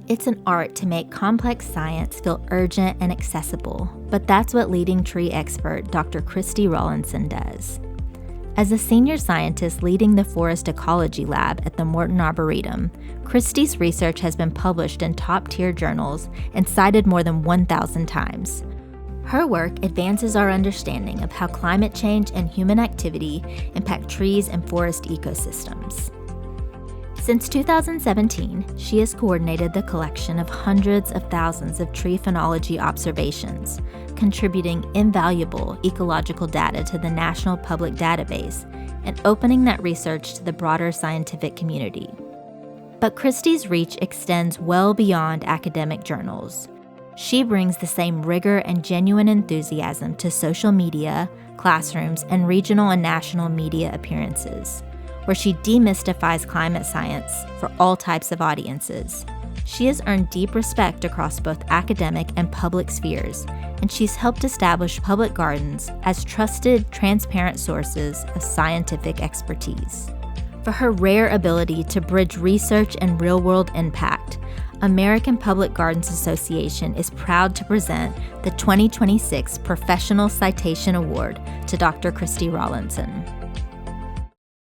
It's an art to make complex science feel urgent and accessible, but that's what leading tree expert Dr. Christy Rollinson does. As a senior scientist leading the Forest Ecology Lab at the Morton Arboretum, Christy's research has been published in top-tier journals and cited more than 1,000 times. Her work advances our understanding of how climate change and human activity impact trees and forest ecosystems. Since 2017, she has coordinated the collection of hundreds of thousands of tree phenology observations, contributing invaluable ecological data to the National Public Database and opening that research to the broader scientific community. But Christy's reach extends well beyond academic journals. She brings the same rigor and genuine enthusiasm to social media, classrooms, and regional and national media appearances, where she demystifies climate science for all types of audiences. She has earned deep respect across both academic and public spheres, and she's helped establish public gardens as trusted, transparent sources of scientific expertise. For her rare ability to bridge research and real-world impact, American Public Gardens Association is proud to present the 2026 Professional Citation Award to Dr. Christy Rollinson.